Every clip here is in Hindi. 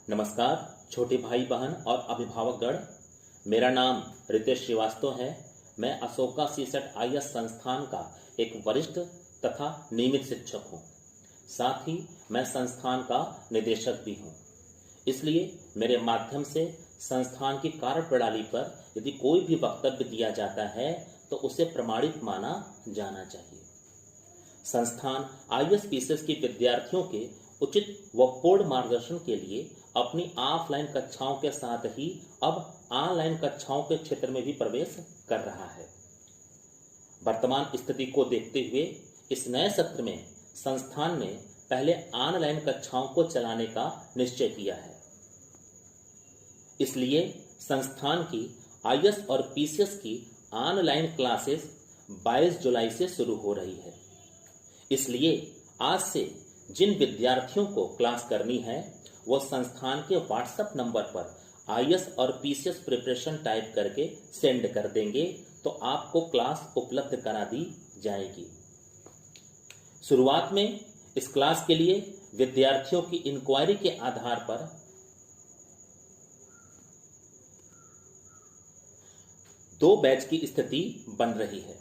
नमस्कार छोटे भाई बहन और अभिभावकगण, मेरा नाम रितेश श्रीवास्तव है। मैं अशोका सीसेट आईएएस संस्थान का एक वरिष्ठ तथा नियमित शिक्षक हूँ। साथ ही मैं संस्थान का निदेशक भी हूँ। इसलिए मेरे माध्यम से संस्थान की कार्यप्रणाली पर यदि कोई भी वक्तव्य दिया जाता है तो उसे प्रमाणित माना जाना चाहिए। संस्थान आईएएस पीसीएस के विद्यार्थियों के उचित व पूर्ण मार्गदर्शन के लिए अपनी ऑफलाइन कक्षाओं के साथ ही अब ऑनलाइन कक्षाओं के क्षेत्र में भी प्रवेश कर रहा है। वर्तमान स्थिति को देखते हुए इस नए सत्र में संस्थान ने पहले ऑनलाइन कक्षाओं को चलाने का निश्चय किया है। इसलिए संस्थान की आईएएस और पीसीएस की ऑनलाइन क्लासेस 22 जुलाई से शुरू हो रही है। इसलिए आज से जिन विद्यार्थियों को क्लास करनी है वो संस्थान के व्हाट्सएप नंबर पर आईएएस और पीसीएस प्रिपरेशन टाइप करके सेंड कर देंगे तो आपको क्लास उपलब्ध करा दी जाएगी। शुरुआत में इस क्लास के लिए विद्यार्थियों की इंक्वायरी के आधार पर दो बैच की स्थिति बन रही है,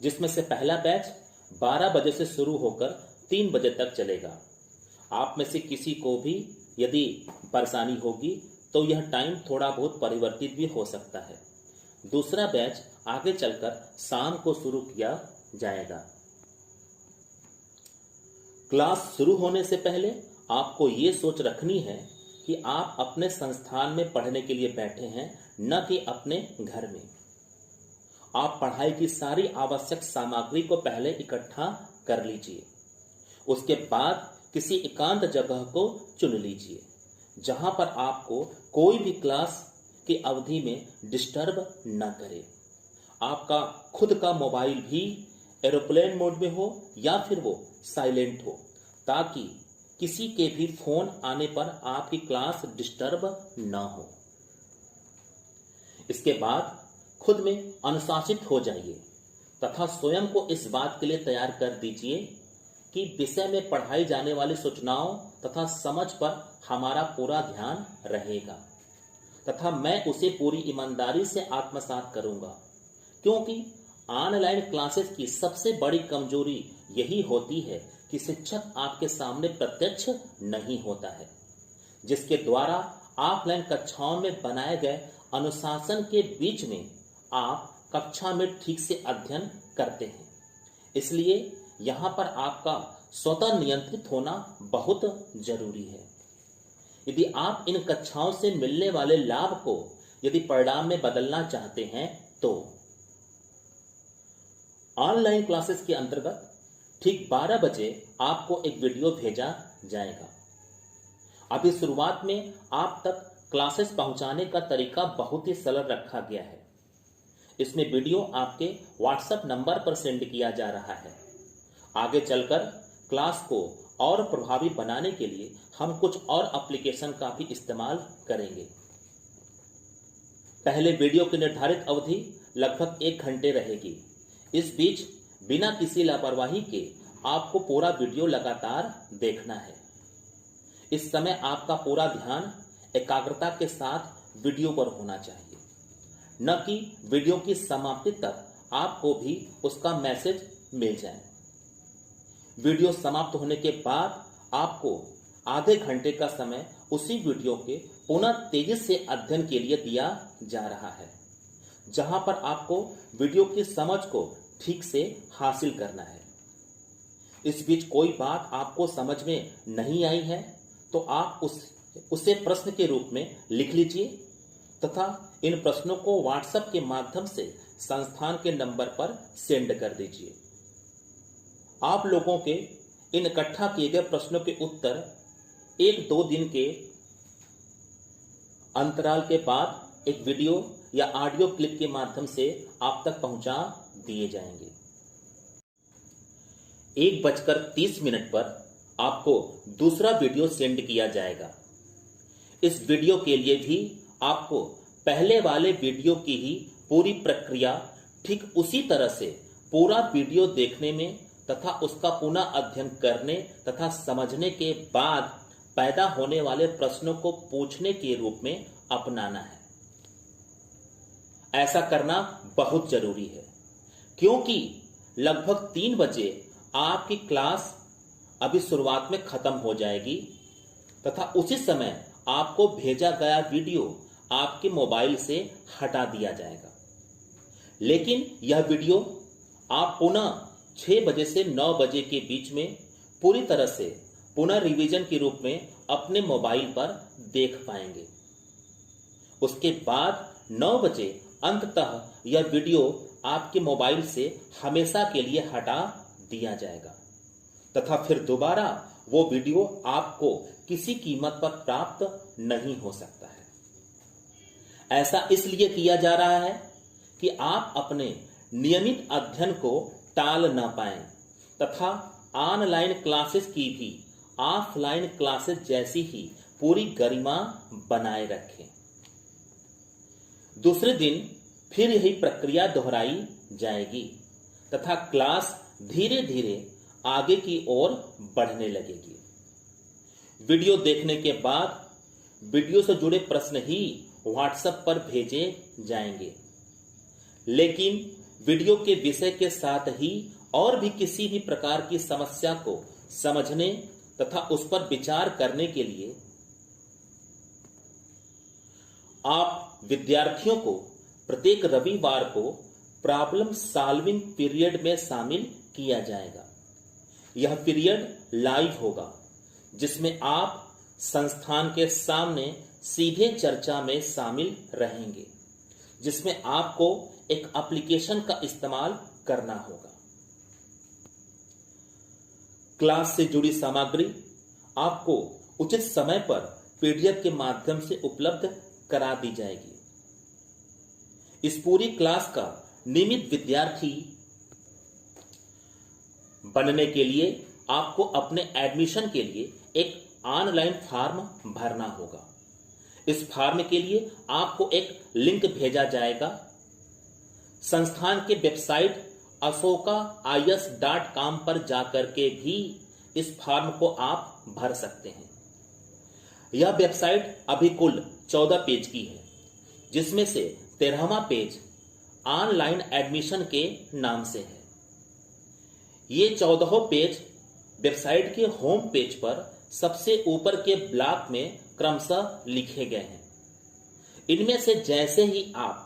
जिसमें से पहला बैच 12 बजे से शुरू होकर 3 बजे तक चलेगा। आप में से किसी को भी यदि परेशानी होगी तो यह टाइम थोड़ा बहुत परिवर्तित भी हो सकता है। दूसरा बैच आगे चलकर शाम को शुरू किया जाएगा। क्लास शुरू होने से पहले आपको ये सोच रखनी है कि आप अपने संस्थान में पढ़ने के लिए बैठे हैं, न कि अपने घर में। आप पढ़ाई की सारी आवश्यक सामग्री को पहले इकट्ठा कर लीजिए। उसके बाद किसी एकांत जगह को चुन लीजिए जहां पर आपको कोई भी क्लास की अवधि में डिस्टर्ब न करे। आपका खुद का मोबाइल भी एरोप्लेन मोड में हो या फिर वो साइलेंट हो, ताकि किसी के भी फोन आने पर आपकी क्लास डिस्टर्ब न हो। इसके बाद खुद में अनुशासित हो जाइए तथा स्वयं को इस बात के लिए तैयार कर दीजिए कि विषय में पढ़ाई जाने वाली सूचनाओं तथा समझ पर हमारा पूरा ध्यान रहेगा तथा मैं उसे पूरी ईमानदारी से आत्मसात करूंगा, क्योंकि ऑनलाइन क्लासेस की सबसे बड़ी कमजोरी यही होती है कि शिक्षक आपके सामने प्रत्यक्ष नहीं होता है, जिसके द्वारा ऑफलाइन कक्षाओं में बनाए गए अनुशासन के बीच में आप कक्षा में ठीक से अध्ययन करते हैं। इसलिए यहां पर आपका स्वतः नियंत्रित होना बहुत जरूरी है। यदि आप इन कक्षाओं से मिलने वाले लाभ को यदि परिणाम में बदलना चाहते हैं तो ऑनलाइन क्लासेस के अंतर्गत ठीक 12 बजे आपको एक वीडियो भेजा जाएगा। अभी शुरुआत में आप तक क्लासेस पहुंचाने का तरीका बहुत ही सरल रखा गया है। इसमें वीडियो आपके व्हाट्सएप नंबर पर सेंड किया जा रहा है। आगे चलकर क्लास को और प्रभावी बनाने के लिए हम कुछ और एप्लीकेशन का भी इस्तेमाल करेंगे। पहले वीडियो की निर्धारित अवधि लगभग 1 घंटे रहेगी। इस बीच बिना किसी लापरवाही के आपको पूरा वीडियो लगातार देखना है। इस समय आपका पूरा ध्यान एकाग्रता के साथ वीडियो पर होना चाहिए, न कि वीडियो की समाप्ति तक आपको भी उसका मैसेज मिल जाए। वीडियो समाप्त होने के बाद आपको आधे घंटे का समय उसी वीडियो के पुनः तेजी से अध्ययन के लिए दिया जा रहा है, जहां पर आपको वीडियो की समझ को ठीक से हासिल करना है। इस बीच कोई बात आपको समझ में नहीं आई है तो आप उसे प्रश्न के रूप में लिख लीजिए तथा इन प्रश्नों को व्हाट्सएप के माध्यम से संस्थान के नंबर पर सेंड कर दीजिए। आप लोगों के इन इकट्ठा किए गए प्रश्नों के उत्तर 1-2 दिन के अंतराल के बाद एक वीडियो या ऑडियो क्लिप के माध्यम से आप तक पहुंचा दिए जाएंगे। 1:30 पर आपको दूसरा वीडियो सेंड किया जाएगा। इस वीडियो के लिए भी आपको पहले वाले वीडियो की ही पूरी प्रक्रिया ठीक उसी तरह से पूरा वीडियो देखने में तथा उसका पुनः अध्ययन करने तथा समझने के बाद पैदा होने वाले प्रश्नों को पूछने के रूप में अपनाना है। ऐसा करना बहुत जरूरी है, क्योंकि लगभग 3 बजे आपकी क्लास अभी शुरुआत में खत्म हो जाएगी तथा उसी समय आपको भेजा गया वीडियो आपके मोबाइल से हटा दिया जाएगा। लेकिन यह वीडियो आप पुनः 6 बजे से 9 बजे के बीच में पूरी तरह से पुनः रिवीजन के रूप में अपने मोबाइल पर देख पाएंगे। उसके बाद 9 बजे अंततः यह वीडियो आपके मोबाइल से हमेशा के लिए हटा दिया जाएगा तथा फिर दोबारा वो वीडियो आपको किसी कीमत पर प्राप्त नहीं हो सकता है। ऐसा इसलिए किया जा रहा है कि आप अपने नियमित अध्ययन को टाल न पाएं तथा ऑनलाइन क्लासेस की भी ऑफलाइन क्लासेस जैसी ही पूरी गरिमा बनाए रखें। दूसरे दिन फिर यही प्रक्रिया दोहराई जाएगी तथा क्लास धीरे धीरे आगे की ओर बढ़ने लगेगी। वीडियो देखने के बाद वीडियो से जुड़े प्रश्न ही व्हाट्सएप पर भेजे जाएंगे, लेकिन वीडियो के विषय के साथ ही और भी किसी भी प्रकार की समस्या को समझने तथा उस पर विचार करने के लिए आप विद्यार्थियों को प्रत्येक रविवार को प्रॉब्लम सॉल्विंग पीरियड में शामिल किया जाएगा। यह पीरियड लाइव होगा, जिसमें आप संस्थान के सामने सीधे चर्चा में शामिल रहेंगे, जिसमें आपको एक एप्लीकेशन का इस्तेमाल करना होगा। क्लास से जुड़ी सामग्री आपको उचित समय पर पीडीएफ के माध्यम से उपलब्ध करा दी जाएगी। इस पूरी क्लास का नियमित विद्यार्थी बनने के लिए आपको अपने एडमिशन के लिए एक ऑनलाइन फॉर्म भरना होगा। इस फॉर्म के लिए आपको एक लिंक भेजा जाएगा। संस्थान के वेबसाइट ashoka.is.com पर जाकर के भी इस फॉर्म को आप भर सकते हैं। यह वेबसाइट अभी कुल 14 पेज की है, जिसमें से 13वां पेज ऑनलाइन एडमिशन के नाम से है। ये 14 पेज वेबसाइट के होम पेज पर सबसे ऊपर के ब्लॉक में क्रमशः लिखे गए हैं। इनमें से जैसे ही आप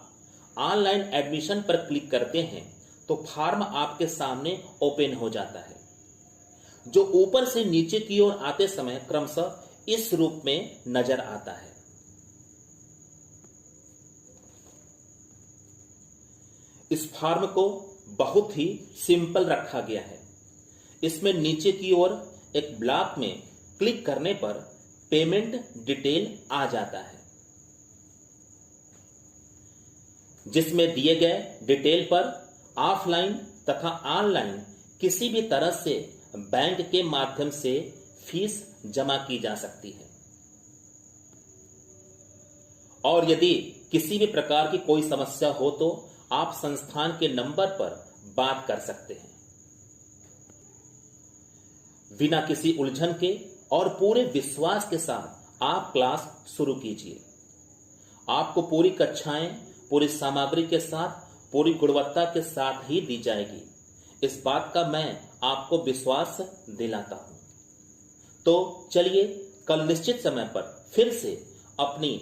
ऑनलाइन एडमिशन पर क्लिक करते हैं तो फॉर्म आपके सामने ओपन हो जाता है, जो ऊपर से नीचे की ओर आते समय क्रमशः इस रूप में नजर आता है। इस फॉर्म को बहुत ही सिंपल रखा गया है। इसमें नीचे की ओर एक ब्लॉक में क्लिक करने पर पेमेंट डिटेल आ जाता है, जिसमें दिए गए डिटेल पर ऑफलाइन तथा ऑनलाइन किसी भी तरह से बैंक के माध्यम से फीस जमा की जा सकती है। और यदि किसी भी प्रकार की कोई समस्या हो तो आप संस्थान के नंबर पर बात कर सकते हैं। बिना किसी उलझन के और पूरे विश्वास के साथ आप क्लास शुरू कीजिए। आपको पूरी कक्षाएं पूरी सामग्री के साथ पूरी गुणवत्ता के साथ ही दी जाएगी। इस बात का मैं आपको विश्वास दिलाता हूं। तो चलिए कल निश्चित समय पर फिर से अपनी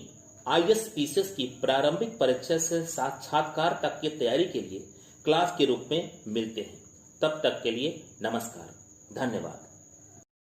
ISPCS की प्रारंभिक परीक्षा से साक्षात्कार तक की तैयारी के लिए क्लास के रूप में मिलते हैं। तब तक के लिए नमस्कार, धन्यवाद।